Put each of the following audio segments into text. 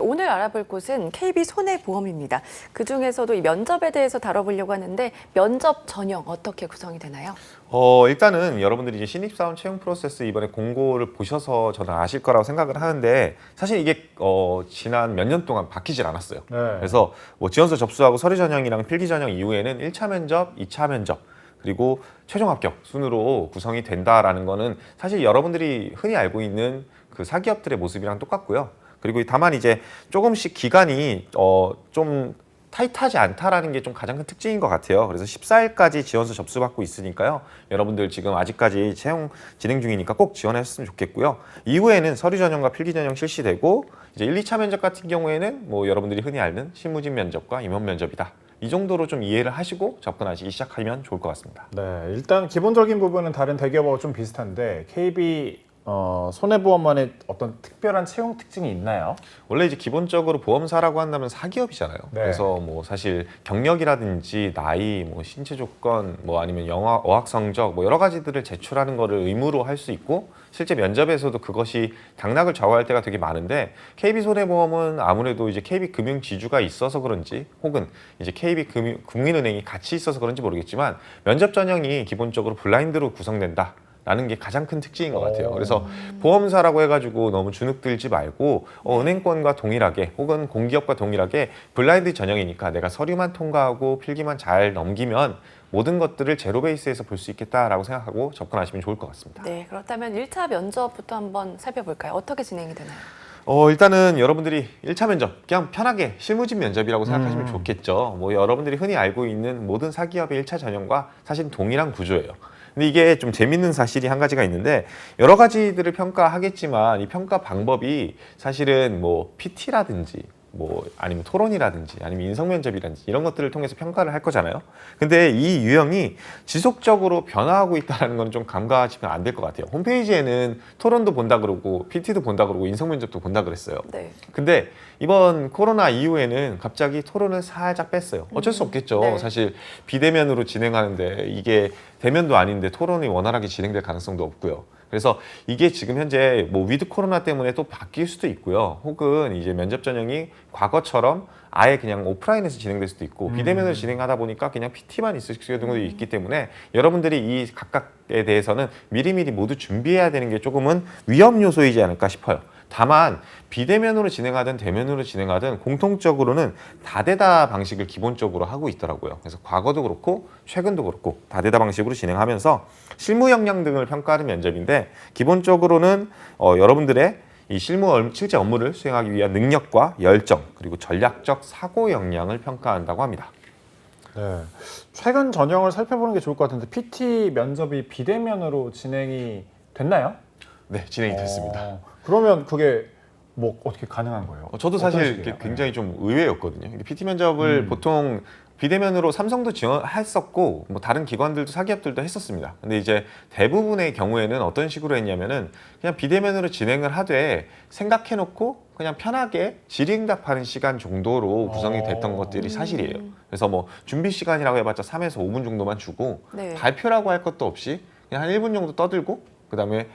오늘 알아볼 곳은 KB손해보험입니다. 그중에서도 이 면접에 대해서 다뤄보려고 하는데 면접 전형 어떻게 구성이 되나요? 일단은 여러분들이 이제 신입사원 채용 프로세스 이번에 공고를 보셔서 저는 아실 거라고 생각을 하는데 사실 이게 지난 몇 년 동안 바뀌질 않았어요. 네. 그래서 뭐 지원서 접수하고 서류 전형이랑 필기 전형 이후에는 1차 면접, 2차 면접 그리고 최종 합격 순으로 구성이 된다라는 거는 사실 여러분들이 흔히 알고 있는 그 사기업들의 모습이랑 똑같고요. 그리고 다만 이제 조금씩 기간이 좀 타이트하지 않다라는 게 좀 가장 큰 특징인 것 같아요. 그래서 14일까지 지원서 접수받고 있으니까요. 여러분들 지금 아직까지 채용 진행 중이니까 꼭 지원하셨으면 좋겠고요. 이후에는 서류 전형과 필기 전형 실시되고 이제 1, 2차 면접 같은 경우에는 뭐 여러분들이 흔히 아는 실무진 면접과 임원 면접이다. 이 정도로 좀 이해를 하시고 접근하시기 시작하면 좋을 것 같습니다. 네, 일단 기본적인 부분은 다른 대기업하고 좀 비슷한데 KB 손해보험만의 어떤 특별한 채용 특징이 있나요? 원래 이제 기본적으로 보험사라고 한다면 사기업이잖아요. 네. 그래서 뭐 사실 경력이라든지 나이, 뭐 신체 조건, 뭐 아니면 영어, 어학 성적, 뭐 여러 가지들을 제출하는 거를 의무로 할 수 있고 실제 면접에서도 그것이 당락을 좌우할 때가 되게 많은데 KB손해보험은 아무래도 이제 KB금융지주가 있어서 그런지 혹은 이제 KB국민은행이 같이 있어서 그런지 모르겠지만 면접 전형이 기본적으로 블라인드로 구성된다. 라는 게 가장 큰 특징인 것 같아요. 그래서 보험사라고 해가지고 너무 주눅들지 말고 은행권과 동일하게 혹은 공기업과 동일하게 블라인드 전형이니까 내가 서류만 통과하고 필기만 잘 넘기면 모든 것들을 제로 베이스에서 볼 수 있겠다라고 생각하고 접근하시면 좋을 것 같습니다. 네, 그렇다면 1차 면접부터 한번 살펴볼까요? 어떻게 진행이 되나요? 일단은 여러분들이 1차 면접 그냥 편하게 실무진 면접이라고 생각하시면 좋겠죠. 뭐 여러분들이 흔히 알고 있는 모든 사기업의 1차 전형과 사실 동일한 구조예요. 근데 이게 좀 재밌는 사실이 한 가지가 있는데 여러 가지들을 평가하겠지만 이 평가 방법이 사실은 뭐 PT라든지 뭐 아니면 토론이라든지 아니면 인성면접이라든지 이런 것들을 통해서 평가를 할 거잖아요. 근데 이 유형이 지속적으로 변화하고 있다는 건 좀 간과하시면 안 될 것 같아요. 홈페이지에는 토론도 본다 그러고 PT도 본다 그러고 인성면접도 본다 그랬어요. 네. 근데 이번 코로나 이후에는 갑자기 토론을 살짝 뺐어요. 어쩔 수 없겠죠. 네. 사실 비대면으로 진행하는데 이게 대면도 아닌데 토론이 원활하게 진행될 가능성도 없고요. 그래서 이게 지금 현재 뭐 위드 코로나 때문에 또 바뀔 수도 있고요. 혹은 이제 면접 전형이 과거처럼 아예 그냥 오프라인에서 진행될 수도 있고 비대면으로 진행하다 보니까 그냥 PT만 있을 경우도 있기 때문에 여러분들이 이 각각에 대해서는 미리미리 모두 준비해야 되는 게 조금은 위험 요소이지 않을까 싶어요. 다만 비대면으로 진행하든 대면으로 진행하든 공통적으로는 다대다 방식을 기본적으로 하고 있더라고요. 그래서 과거도 그렇고 최근도 그렇고 다대다 방식으로 진행하면서 실무 역량 등을 평가하는 면접인데 기본적으로는 여러분들의 이 실제 업무를 수행하기 위한 능력과 열정 그리고 전략적 사고 역량을 평가한다고 합니다. 네, 최근 전형을 살펴보는 게 좋을 것 같은데 PT 면접이 비대면으로 진행이 됐나요? 네, 진행이 됐습니다. 그러면 그게 뭐 어떻게 가능한 거예요? 저도 사실 식이에요? 굉장히 좀 의외였거든요. PT 면접을 보통 비대면으로 삼성도 지원했었고 뭐 다른 기관들도 사기업들도 했었습니다. 근데 이제 대부분의 경우에는 어떤 식으로 했냐면은 그냥 비대면으로 진행을 하되 생각해놓고 그냥 편하게 질의응답하는 시간 정도로 구성이 됐던 것들이 사실이에요. 그래서 뭐 준비 시간이라고 해봤자 3에서 5분 정도만 주고 네. 발표라고 할 것도 없이 그냥 한 1분 정도 떠들고 그다음에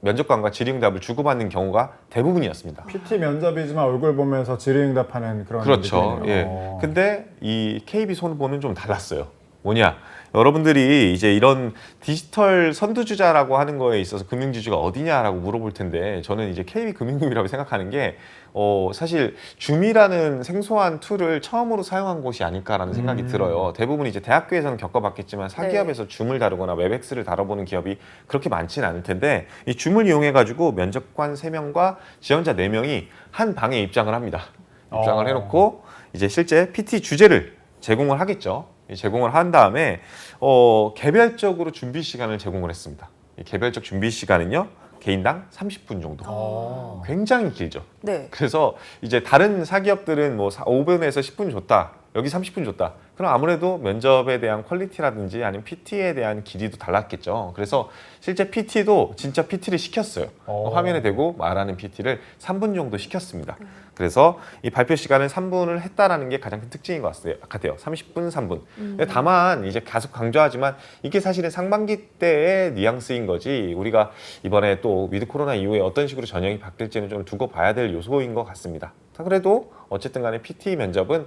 면접관과 질의응답을 주고받는 경우가 대부분이었습니다. PT 면접이지만 얼굴 보면서 질의응답하는 그런 그렇죠. 느낌이네요. 예. 근데 이 KB 손보는 좀 달랐어요. 뭐냐? 여러분들이 이제 이런 디지털 선두주자라고 하는 거에 있어서 금융지주가 어디냐라고 물어볼 텐데 저는 이제 KB금융그룹이라고 생각하는 게 사실 줌이라는 생소한 툴을 처음으로 사용한 곳이 아닐까라는 생각이 들어요. 대부분 이제 대학교에서는 겪어봤겠지만 사기업에서 줌을 다루거나 웹엑스를 다뤄보는 기업이 그렇게 많지는 않을 텐데 이 줌을 이용해가지고 면접관 3명과 지원자 4명이 한 방에 입장을 합니다. 입장을 해놓고 이제 실제 PT 주제를 제공을 하겠죠. 제공을 한 다음에 개별적으로 준비 시간을 제공을 했습니다. 이 개별적 준비 시간은요 개인당 30분 정도. 굉장히 길죠. 네. 그래서 이제 다른 사기업들은 뭐 5분에서 10분 줬다. 여기 30분 줬다. 그럼 아무래도 면접에 대한 퀄리티라든지 아니면 PT에 대한 길이도 달랐겠죠. 그래서 실제 PT도 진짜 PT를 시켰어요. 화면에 대고 말하는 PT를 3분 정도 시켰습니다. 그래서 이 발표 시간을 3분을 했다라는 게 가장 큰 특징인 것 같아요. 30분, 3분. 다만 이제 계속 강조하지만 이게 사실은 상반기 때의 뉘앙스인 거지 우리가 이번에 또 위드 코로나 이후에 어떤 식으로 전형이 바뀔지는 좀 두고 봐야 될 요소인 것 같습니다. 그래도 어쨌든 간에 PT 면접은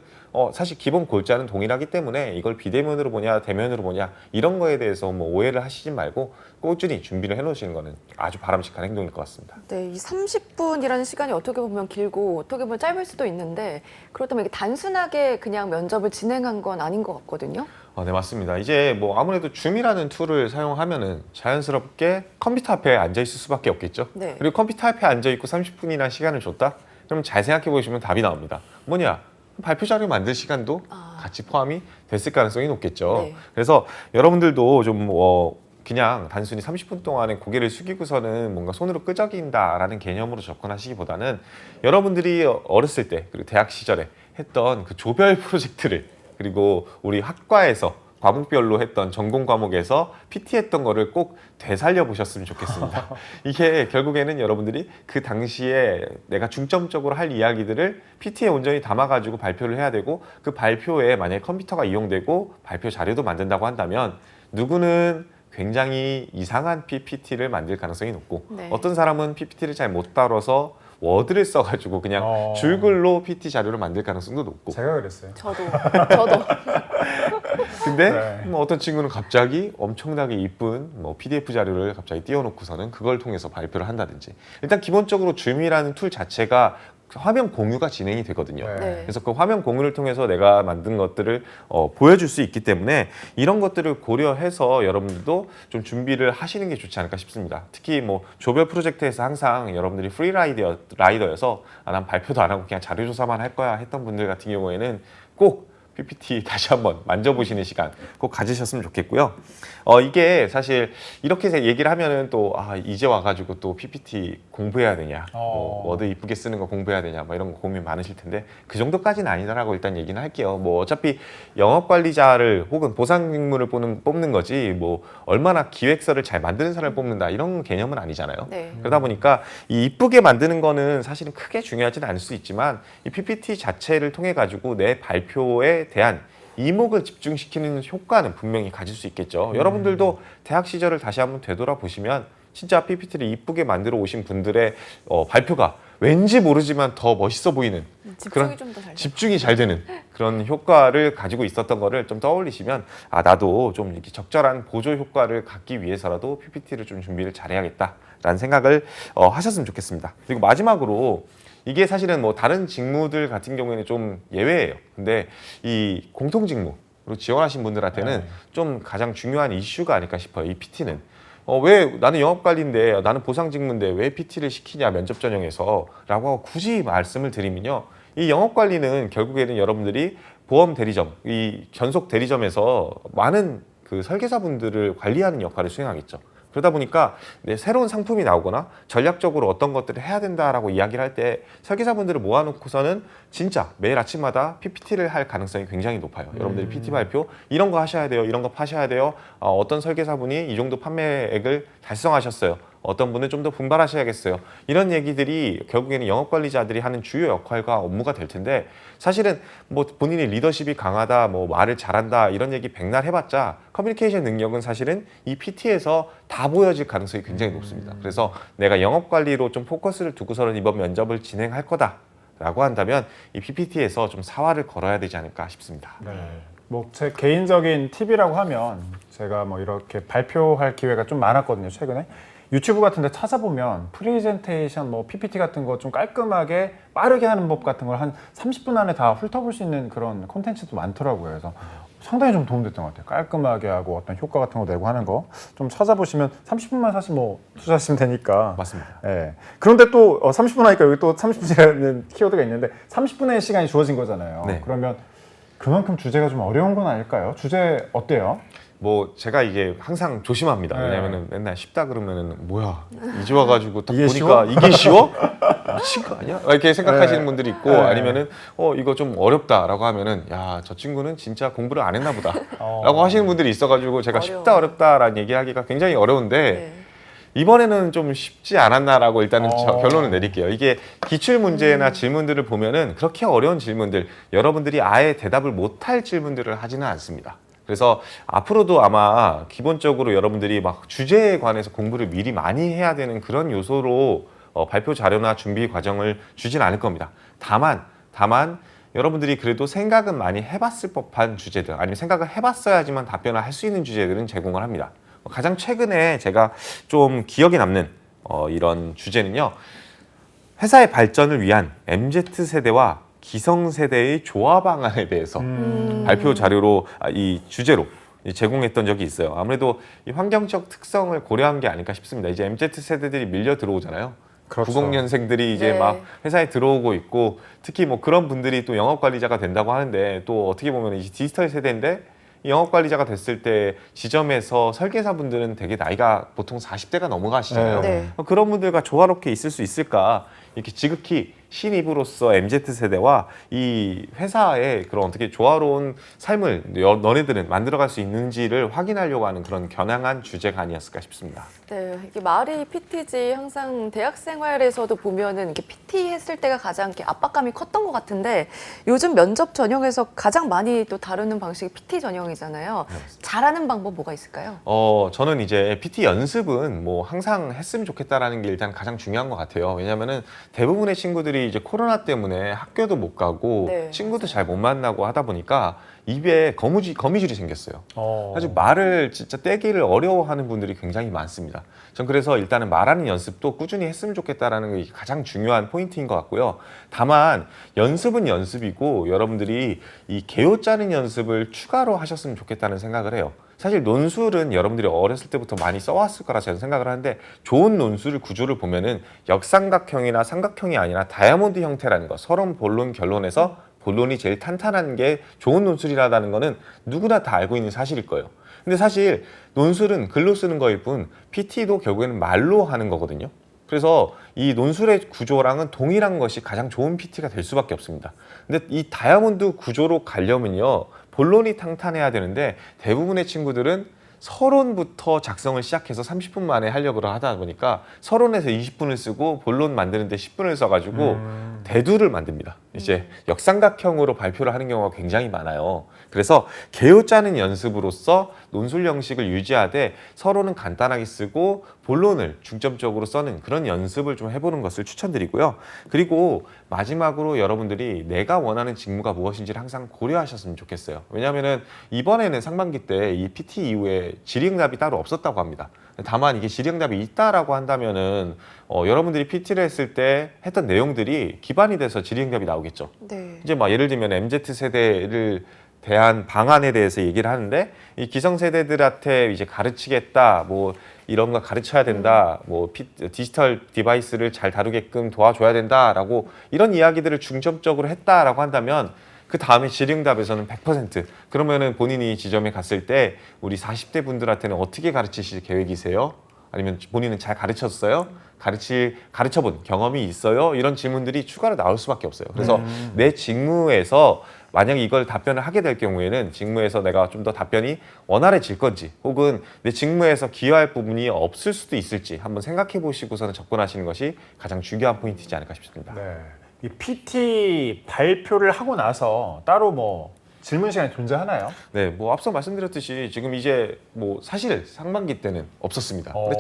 사실 기본 골자는 동일하기 때문에 이걸 비대면으로 보냐 대면으로 보냐 이런 거에 대해서 뭐 오해를 하시지 말고 꾸준히 준비를 해놓으시는 거는 아주 바람직한 행동일 것 같습니다. 네, 이 30분이라는 시간이 어떻게 보면 길고 어떻게 보면 짧을 수도 있는데 그렇다면 이게 단순하게 그냥 면접을 진행한 건 아닌 것 같거든요. 네, 맞습니다. 이제 뭐 아무래도 줌이라는 툴을 사용하면은 자연스럽게 컴퓨터 앞에 앉아 있을 수밖에 없겠죠. 네. 그리고 컴퓨터 앞에 앉아 있고 30분이나 시간을 줬다? 그럼 잘 생각해 보시면 답이 나옵니다. 뭐냐? 발표 자료 만들 시간도 같이 포함이 됐을 가능성이 높겠죠. 네. 그래서 여러분들도 좀 그냥 단순히 30분 동안에 고개를 숙이고서는 뭔가 손으로 끄적인다라는 개념으로 접근하시기보다는 여러분들이 어렸을 때 그리고 대학 시절에 했던 그 조별 프로젝트를 그리고 우리 학과에서 과목별로 했던 전공 과목에서 PT 했던 거를 꼭 되살려 보셨으면 좋겠습니다. 이게 결국에는 여러분들이 그 당시에 내가 중점적으로 할 이야기들을 PT에 온전히 담아가지고 발표를 해야 되고 그 발표에 만약에 컴퓨터가 이용되고 발표 자료도 만든다고 한다면 누구는 굉장히 이상한 PPT를 만들 가능성이 높고 네. 어떤 사람은 PPT를 잘 못 다뤄서 워드를 써가지고 그냥 줄글로 PT 자료를 만들 가능성도 높고 제가 그랬어요. 저도 근데 네. 뭐 어떤 친구는 갑자기 엄청나게 이쁜 뭐 PDF 자료를 갑자기 띄워놓고서는 그걸 통해서 발표를 한다든지 일단 기본적으로 줌이라는 툴 자체가 화면 공유가 진행이 되거든요. 네. 그래서 그 화면 공유를 통해서 내가 만든 것들을 보여줄 수 있기 때문에 이런 것들을 고려해서 여러분들도 좀 준비를 하시는 게 좋지 않을까 싶습니다. 특히 뭐 조별 프로젝트에서 항상 여러분들이 프리라이더여서 난 발표도 안 하고 그냥 자료조사만 할 거야 했던 분들 같은 경우에는 꼭 PPT 다시 한번 만져보시는 시간 꼭 가지셨으면 좋겠고요. 이게 사실 이렇게 얘기를 하면은 또 이제 와가지고 또 PPT 공부해야 되냐, 뭐 워드 이쁘게 쓰는 거 공부해야 되냐, 뭐 이런 거 고민 많으실 텐데 그 정도까지는 아니다라고 일단 얘기는 할게요. 뭐 어차피 영업관리자를 혹은 보상직무를 뽑는 거지 뭐 얼마나 기획서를 잘 만드는 사람을 뽑는다 이런 개념은 아니잖아요. 네. 그러다 보니까 이 이쁘게 만드는 거는 사실은 크게 중요하지는 않을 수 있지만 이 PPT 자체를 통해 가지고 내 발표에 대한 이목을 집중시키는 효과는 분명히 가질 수 있겠죠. 여러분들도 대학 시절을 다시 한번 되돌아보시면 진짜 PPT를 이쁘게 만들어 오신 분들의 발표가 왠지 모르지만 더 멋있어 보이는 집중이 좀 더 잘 돼요. 집중이 잘 되는 그런 효과를 가지고 있었던 거를 좀 떠올리시면 나도 좀 이렇게 적절한 보조 효과를 갖기 위해서라도 PPT를 좀 준비를 잘해야겠다라는 생각을 하셨으면 좋겠습니다. 그리고 마지막으로 이게 사실은 뭐 다른 직무들 같은 경우에는 좀 예외예요. 근데 이 공통직무로 지원하신 분들한테는 좀 가장 중요한 이슈가 아닐까 싶어요. 이 PT는. 왜 나는 영업관리인데 나는 보상직무인데 왜 PT를 시키냐 면접 전형에서 라고 하고 굳이 말씀을 드리면요. 이 영업관리는 결국에는 여러분들이 보험 대리점, 이 전속 대리점에서 많은 그 설계사분들을 관리하는 역할을 수행하겠죠. 그러다 보니까 새로운 상품이 나오거나 전략적으로 어떤 것들을 해야 된다라고 이야기를 할 때 설계사분들을 모아놓고서는 진짜 매일 아침마다 PPT를 할 가능성이 굉장히 높아요. 여러분들이 PT 발표 이런 거 하셔야 돼요. 이런 거 파셔야 돼요. 어떤 설계사분이 이 정도 판매액을 달성하셨어요. 어떤 분은 좀 더 분발하셔야겠어요. 이런 얘기들이 결국에는 영업관리자들이 하는 주요 역할과 업무가 될 텐데 사실은 뭐 본인이 리더십이 강하다, 뭐 말을 잘한다 이런 얘기 백날 해봤자 커뮤니케이션 능력은 사실은 이 PT에서 다 보여질 가능성이 굉장히 높습니다. 그래서 내가 영업관리로 좀 포커스를 두고서는 이번 면접을 진행할 거다라고 한다면 이 PPT에서 좀 사활을 걸어야 되지 않을까 싶습니다. 네. 뭐 제 개인적인 팁이라고 하면 제가 뭐 이렇게 발표할 기회가 좀 많았거든요, 최근에. 유튜브 같은 데 찾아보면 프레젠테이션, 뭐 PPT 같은 거 좀 깔끔하게 빠르게 하는 법 같은 걸 한 30분 안에 다 훑어볼 수 있는 그런 콘텐츠도 많더라고요. 그래서 상당히 좀 도움됐던 것 같아요. 깔끔하게 하고 어떤 효과 같은 거 내고 하는 거 좀 찾아보시면 30분만 사실 뭐 투자하시면 되니까. 맞습니다. 예. 그런데 또 30분 하니까 여기 또 30분이라는 키워드가 있는데 30분의 시간이 주어진 거잖아요. 네. 그러면 그만큼 주제가 좀 어려운 건 아닐까요? 주제 어때요? 뭐 제가 이게 항상 조심합니다. 네. 왜냐면은 맨날 쉽다 그러면은 뭐야 이제 와가지고 딱 이게 보니까 쉬워? 이게 쉬워? 미친 거 아니야? 이렇게 생각하시는 네. 분들이 있고 네. 아니면은 이거 좀 어렵다라고 하면은 야 저 친구는 진짜 공부를 안 했나 보다라고 하시는 분들이 있어가지고 제가 어려워. 쉽다 어렵다라는 얘기하기가 굉장히 어려운데 네. 이번에는 좀 쉽지 않았나라고 일단은 결론을 내릴게요. 이게 기출 문제나 음. 질문들을 보면은 그렇게 어려운 질문들 여러분들이 아예 대답을 못할 질문들을 하지는 않습니다. 그래서 앞으로도 아마 기본적으로 여러분들이 막 주제에 관해서 공부를 미리 많이 해야 되는 그런 요소로 발표 자료나 준비 과정을 주진 않을 겁니다. 다만 여러분들이 그래도 생각은 많이 해봤을 법한 주제들 아니면 생각을 해봤어야지만 답변을 할 수 있는 주제들은 제공을 합니다. 가장 최근에 제가 좀 기억에 남는 이런 주제는요. 회사의 발전을 위한 MZ세대와 기성세대의 조화 방안에 대해서 발표 자료로 이 주제로 제공했던 적이 있어요. 아무래도 이 환경적 특성을 고려한 게 아닐까 싶습니다. 이제 MZ세대들이 밀려 들어오잖아요. 그렇죠. 90년생들이 이제 네. 막 회사에 들어오고 있고 특히 뭐 그런 분들이 또 영업관리자가 된다고 하는데 또 어떻게 보면 이제 디지털 세대인데 이 영업관리자가 됐을 때 지점에서 설계사분들은 되게 나이가 보통 40대가 넘어가시잖아요. 네. 그런 분들과 조화롭게 있을 수 있을까? 이렇게 지극히 신입으로서 MZ세대와 이 회사의 그런 어떻게 조화로운 삶을 너네들은 만들어갈 수 있는지를 확인하려고 하는 그런 겨냥한 주제가 아니었을까 싶습니다. 네, 이게 말이 PT지 항상 대학 생활에서도 보면은 이렇게 PT 했을 때가 가장 이렇게 압박감이 컸던 것 같은데 요즘 면접 전형에서 가장 많이 또 다루는 방식이 PT 전형이잖아요. 잘하는 방법 뭐가 있을까요? 저는 이제 PT 연습은 뭐 항상 했으면 좋겠다라는 게 일단 가장 중요한 것 같아요. 왜냐면은 대부분의 친구들이 이제 코로나 때문에 학교도 못 가고 네, 친구도 잘 못 만나고 하다 보니까 입에 거미줄이 생겼어요. 어. 아주 말을 진짜 떼기를 어려워하는 분들이 굉장히 많습니다. 전 그래서 일단은 말하는 연습도 꾸준히 했으면 좋겠다라는 게 가장 중요한 포인트인 것 같고요. 다만 연습은 연습이고 여러분들이 이 개요 짜는 연습을 추가로 하셨으면 좋겠다는 생각을 해요. 사실 논술은 여러분들이 어렸을 때부터 많이 써왔을 거라 저는 생각을 하는데 좋은 논술 구조를 보면은 역삼각형이나 삼각형이 아니라 다이아몬드 형태라는 거, 서론, 본론, 결론에서 본론이 제일 탄탄한 게 좋은 논술이라는 거는 누구나 다 알고 있는 사실일 거예요. 근데 사실 논술은 글로 쓰는 거일 뿐 PT도 결국에는 말로 하는 거거든요. 그래서 이 논술의 구조랑은 동일한 것이 가장 좋은 PT가 될 수밖에 없습니다. 근데 이 다이아몬드 구조로 가려면요. 본론이 탄탄해야 되는데 대부분의 친구들은 서론부터 작성을 시작해서 30분 만에 하려고 하다 보니까 서론에서 20분을 쓰고 본론 만드는데 10분을 써가지고 대두를 만듭니다. 이제 역삼각형으로 발표를 하는 경우가 굉장히 많아요. 그래서 개요 짜는 연습으로서 논술 형식을 유지하되 서론은 간단하게 쓰고 본론을 중점적으로 써는 그런 연습을 좀 해보는 것을 추천드리고요. 그리고 마지막으로 여러분들이 내가 원하는 직무가 무엇인지를 항상 고려하셨으면 좋겠어요. 왜냐하면은 이번에는 상반기 때 이 PT 이후에 질의응답이 따로 없었다고 합니다. 다만 이게 질의응답이 있다라고 한다면은 여러분들이 PT를 했을 때 했던 내용들이 기반이 돼서 질의응답이 나오겠죠. 네. 이제 막 예를 들면 MZ 세대를 대한 방안에 대해서 얘기를 하는데 이 기성세대들한테 이제 가르치겠다, 뭐 이런 거 가르쳐야 된다, 뭐 디지털 디바이스를 잘 다루게끔 도와줘야 된다라고 이런 이야기들을 중점적으로 했다라고 한다면 그 다음에 질의응답에서는 100% 그러면은 본인이 지점에 갔을 때 우리 40대 분들한테는 어떻게 가르치실 계획이세요? 아니면 본인은 잘 가르쳤어요? 가르쳐본 경험이 있어요? 이런 질문들이 추가로 나올 수밖에 없어요. 그래서 내 직무에서 만약 이걸 답변을 하게 될 경우에는 직무에서 내가 좀 더 답변이 원활해질 건지 혹은 내 직무에서 기여할 부분이 없을 수도 있을지 한번 생각해 보시고서는 접근하시는 것이 가장 중요한 포인트이지 않을까 싶습니다. 네. 이 PT 발표를 하고 나서 따로 뭐 질문 시간이 존재하나요? 네, 뭐 앞서 말씀드렸듯이 지금 이제 뭐 사실 상반기 때는 없었습니다. 근데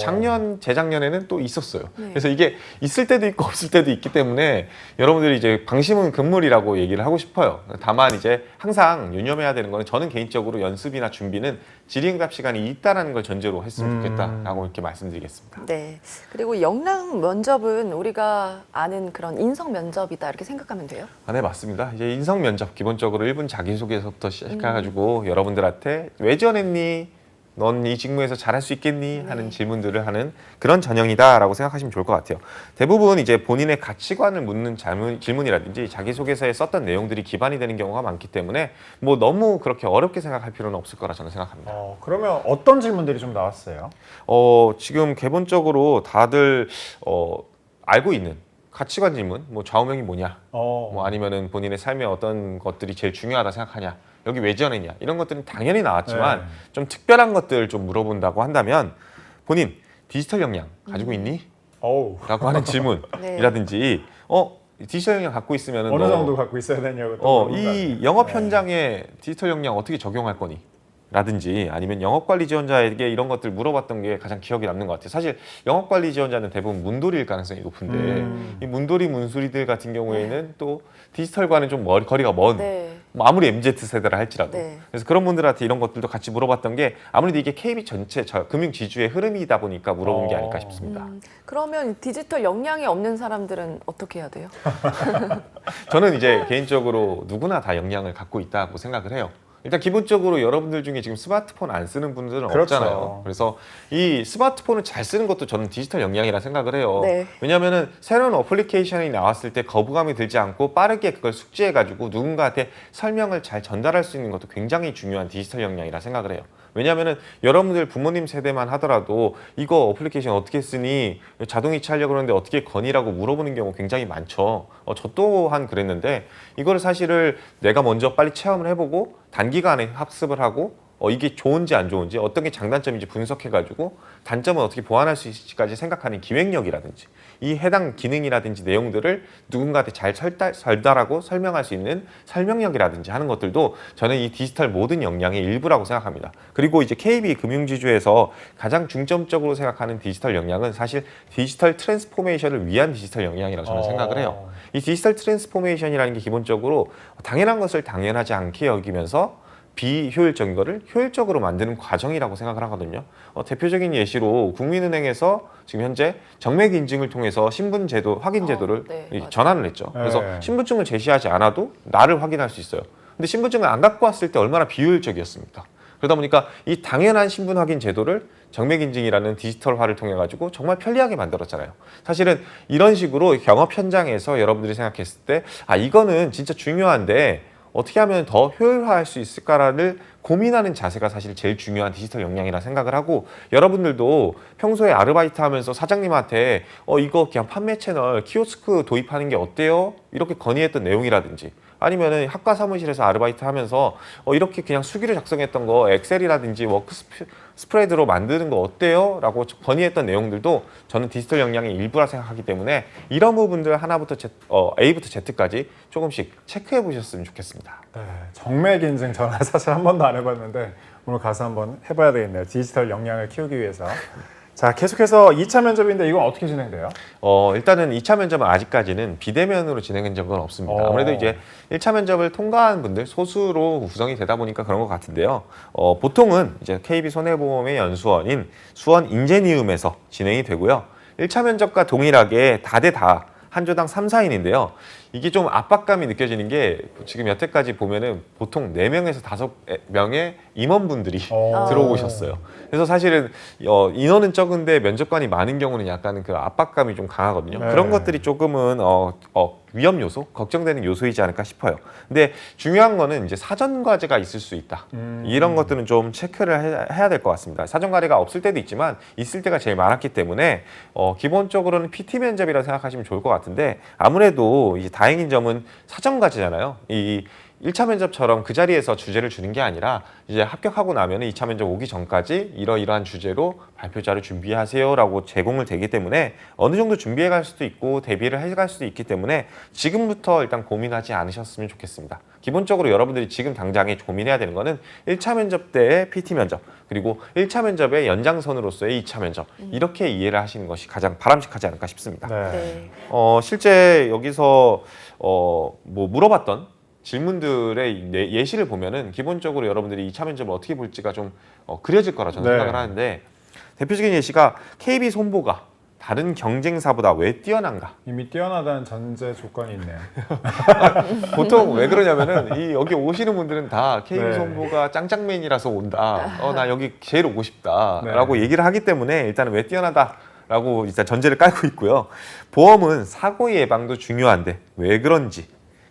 재작년에는 또 있었어요. 네. 그래서 이게 있을 때도 있고 없을 때도 있기 때문에 여러분들이 이제 방심은 금물이라고 얘기를 하고 싶어요. 다만 이제 항상 유념해야 되는 거는 저는 개인적으로 연습이나 준비는 질의응답 시간이 있다라는 걸 전제로 했으면 좋겠다라고 이렇게 말씀드리겠습니다. 네. 그리고 영랑 면접은 우리가 아는 그런 인성 면접이다 이렇게 생각하면 돼요? 아, 네, 맞습니다. 이제 인성 면접 기본적으로 1분 자기소개서부터 시작해가지고 여러분들한테 왜 지원했니? 넌 이 직무에서 잘할 수 있겠니? 하는 질문들을 하는 그런 전형이다라고 생각하시면 좋을 것 같아요. 대부분 이제 본인의 가치관을 묻는 질문이라든지 자기소개서에 썼던 내용들이 기반이 되는 경우가 많기 때문에 뭐 너무 그렇게 어렵게 생각할 필요는 없을 거라 저는 생각합니다. 그러면 어떤 질문들이 좀 나왔어요? 지금 기본적으로 다들 알고 있는 가치관 질문, 뭐 좌우명이 뭐냐, 뭐 아니면은 본인의 삶에 어떤 것들이 제일 중요하다 생각하냐, 여기 왜 지원했냐 이런 것들은 당연히 나왔지만 좀 특별한 것들 좀 물어본다고 한다면 본인 디지털 역량 가지고 있니? 라고 하는 질문이라든지 디지털 역량 갖고 있으면 어느 정도 갖고 있어야 되냐고 이 영업 현장에 디지털 역량 어떻게 적용할 거니? 라든지 아니면 영업관리 지원자에게 이런 것들 물어봤던 게 가장 기억에 남는 것 같아요. 사실 영업관리 지원자는 대부분 문돌이일 가능성이 높은데 이 문돌이 문수리들 같은 경우에는 또 디지털과는 좀 거리가 먼 네. 뭐 아무리 MZ세대라 할지라도 네. 그래서 그런 분들한테 이런 것들도 같이 물어봤던 게 아무래도 이게 KB 전체 금융 지주의 흐름이다 보니까 물어본 게 아닐까 싶습니다. 그러면 디지털 역량이 없는 사람들은 어떻게 해야 돼요? 저는 이제 개인적으로 누구나 다 역량을 갖고 있다고 생각을 해요. 일단 기본적으로 여러분들 중에 지금 스마트폰 안 쓰는 분들은 그렇죠. 없잖아요. 그래서 이 스마트폰을 잘 쓰는 것도 저는 디지털 역량이라 생각을 해요. 네. 왜냐하면은 새로운 어플리케이션이 나왔을 때 거부감이 들지 않고 빠르게 그걸 숙지해가지고 누군가한테 설명을 잘 전달할 수 있는 것도 굉장히 중요한 디지털 역량이라 생각을 해요. 왜냐하면은 여러분들 부모님 세대만 하더라도 이거 어플리케이션 어떻게 쓰니 자동이체 하려고 그러는데 어떻게 거니라고 물어보는 경우 굉장히 많죠. 저 또한 그랬는데 이거를 사실을 내가 먼저 빨리 체험을 해보고 단기간에 학습을 하고 이게 좋은지 안 좋은지 어떤 게 장단점인지 분석해가지고 단점은 어떻게 보완할 수 있을지까지 생각하는 기획력이라든지 이 해당 기능이라든지 내용들을 누군가한테 잘 전달하고 설명할 수 있는 설명력이라든지 하는 것들도 저는 이 디지털 모든 역량의 일부라고 생각합니다. 그리고 이제 KB 금융지주에서 가장 중점적으로 생각하는 디지털 역량은 사실 디지털 트랜스포메이션을 위한 디지털 역량이라고 저는 생각을 해요. 이 디지털 트랜스포메이션이라는 게 기본적으로 당연한 것을 당연하지 않게 여기면서 비효율적인 거를 효율적으로 만드는 과정이라고 생각을 하거든요. 대표적인 예시로 국민은행에서 지금 현재 정맥 인증을 통해서 신분제도 확인제도를 네, 맞아요. 전환을 했죠. 그래서 네. 신분증을 제시하지 않아도 나를 확인할 수 있어요. 근데 신분증을 안 갖고 왔을 때 얼마나 비효율적이었습니까? 그러다 보니까 이 당연한 신분 확인 제도를 정맥 인증이라는 디지털화를 통해 가지고 정말 편리하게 만들었잖아요. 사실은 이런 식으로 영업 현장에서 여러분들이 생각했을 때 이거는 진짜 중요한데 어떻게 하면 더 효율화할 수 있을까를 고민하는 자세가 사실 제일 중요한 디지털 역량이라 생각을 하고 여러분들도 평소에 아르바이트 하면서 사장님한테 이거 그냥 판매 채널 키오스크 도입하는 게 어때요? 이렇게 건의했던 내용이라든지 아니면은 학과 사무실에서 아르바이트 하면서 이렇게 그냥 수기로 작성했던 거 엑셀이라든지 워크 스프레드로 만드는 거 어때요? 라고 건의했던 내용들도 저는 디지털 역량의 일부라 생각하기 때문에 이런 부분들 하나부터 A부터 Z까지 조금씩 체크해 보셨으면 좋겠습니다. 네, 정맥 인증 저는 사실 한 번도 안 해봤는데 오늘 가서 한번 해봐야 되겠네요. 디지털 역량을 키우기 위해서. 자, 계속해서 2차 면접인데 이건 어떻게 진행돼요? 일단은 2차 면접은 아직까지는 비대면으로 진행한 적은 없습니다. 아무래도 이제 1차 면접을 통과한 분들 소수로 구성이 되다 보니까 그런 것 같은데요. 보통은 이제 KB손해보험의 연수원인 수원 인제니움에서 진행이 되고요. 1차 면접과 동일하게 다대다 한 조당 3, 4인인데요. 이게 좀 압박감이 느껴지는 게 지금 여태까지 보면은 보통 4명에서 5명의 임원분들이 들어오셨어요. 그래서 사실은 인원은 적은데 면접관이 많은 경우는 약간 그 압박감이 좀 강하거든요. 네. 그런 것들이 조금은 위험 요소, 걱정되는 요소이지 않을까 싶어요. 근데 중요한 거는 이제 사전 과제가 있을 수 있다. 이런 것들은 좀 체크를 해야 될 것 같습니다. 사전 과제가 없을 때도 있지만 있을 때가 제일 많았기 때문에 기본적으로는 PT 면접이라고 생각하시면 좋을 것 같은데 아무래도 이제 다행인 점은 사전 과제잖아요. 이 1차 면접처럼 그 자리에서 주제를 주는 게 아니라 이제 합격하고 나면 2차 면접 오기 전까지 이러이러한 주제로 발표자를 준비하세요라고 제공을 되기 때문에 어느 정도 준비해 갈 수도 있고 대비를 해 갈 수도 있기 때문에 지금부터 일단 고민하지 않으셨으면 좋겠습니다. 기본적으로 여러분들이 지금 당장에 고민해야 되는 거는 1차 면접 때의 PT 면접 그리고 1차 면접의 연장선으로서의 2차 면접 이렇게 이해를 하시는 것이 가장 바람직하지 않을까 싶습니다. 네. 네. 실제 여기서 뭐 물어봤던 질문들의 예시를 보면은 기본적으로 여러분들이 2차 면접을 어떻게 볼지가 좀 그려질 거라 저는 네. 생각을 하는데 대표적인 예시가 KB 손보가 다른 경쟁사보다 왜 뛰어난가? 이미 뛰어나다는 전제 조건이 있네요. 보통 왜 그러냐면은 여기 오시는 분들은 다 KB 네. 손보가 짱짱맨이라서 온다. 나 여기 제일 오고 싶다라고 네. 얘기를 하기 때문에 일단은 왜 뛰어나다라고 일단 전제를 깔고 있고요. 보험은 사고 예방도 중요한데 왜 그런지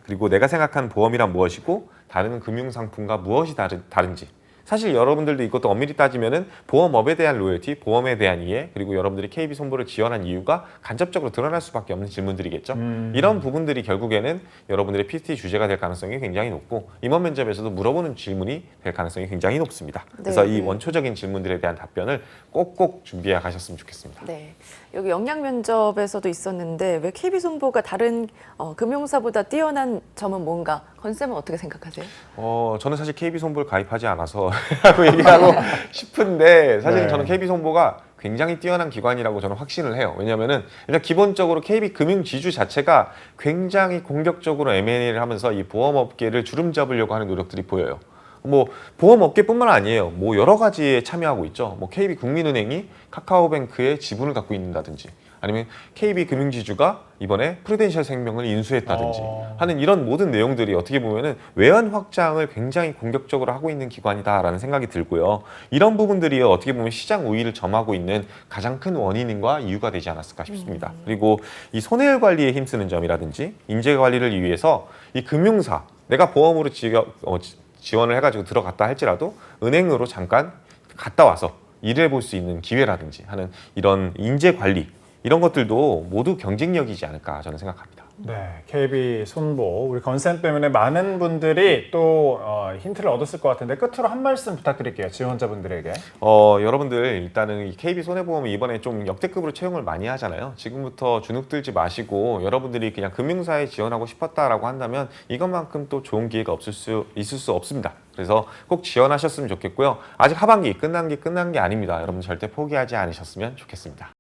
그리고 내가 생각하는 보험이란 무엇이고 다른 금융상품과 무엇이 다른지 사실 여러분들도 이것도 엄밀히 따지면은 보험업에 대한 로열티, 보험에 대한 이해 그리고 여러분들이 KB손보를 지원한 이유가 간접적으로 드러날 수밖에 없는 질문들이겠죠. 이런 부분들이 결국에는 여러분들의 PT 주제가 될 가능성이 굉장히 높고 임원 면접에서도 물어보는 질문이 될 가능성이 굉장히 높습니다. 그래서 네, 이 네. 원초적인 질문들에 대한 답변을 꼭꼭 준비해 가셨으면 좋겠습니다. 네. 여기 역량 면접에서도 있었는데 왜 KB손보가 다른 금융사보다 뛰어난 점은 뭔가 건쌤은 어떻게 생각하세요? 저는 사실 KB손보를 가입하지 않아서 라고 얘기하고 싶은데 사실은 네. 저는 KB손보가 굉장히 뛰어난 기관이라고 저는 확신을 해요. 왜냐하면은 일단 기본적으로 KB금융지주 자체가 굉장히 공격적으로 M&A를 하면서 이 보험업계를 주름잡으려고 하는 노력들이 보여요. 뭐 보험업계뿐만 아니에요. 뭐 여러 가지에 참여하고 있죠. 뭐 KB국민은행이 카카오뱅크의 지분을 갖고 있는다든지 아니면 KB금융지주가 이번에 프루덴셜 생명을 인수했다든지 하는 이런 모든 내용들이 어떻게 보면은 외연 확장을 굉장히 공격적으로 하고 있는 기관이다라는 생각이 들고요. 이런 부분들이 어떻게 보면 시장 우위를 점하고 있는 가장 큰 원인과 이유가 되지 않았을까 싶습니다. 그리고 이 손해율 관리에 힘쓰는 점이라든지 인재 관리를 위해서 이 금융사 내가 보험으로 지원을 해가지고 들어갔다 할지라도 은행으로 잠깐 갔다 와서 일해 볼 수 있는 기회라든지 하는 이런 인재 관리 이런 것들도 모두 경쟁력이지 않을까 저는 생각합니다. 네, KB 손보 우리 건쌤 때문에 많은 분들이 또 힌트를 얻었을 것 같은데 끝으로 한 말씀 부탁드릴게요. 지원자분들에게. 여러분들 일단은 이 KB 손해보험이 이번에 좀 역대급으로 채용을 많이 하잖아요. 지금부터 주눅 들지 마시고 여러분들이 그냥 금융사에 지원하고 싶었다라고 한다면 이것만큼 또 좋은 기회가 있을 수 없습니다. 그래서 꼭 지원하셨으면 좋겠고요. 아직 하반기 끝난 게 아닙니다. 여러분 절대 포기하지 않으셨으면 좋겠습니다.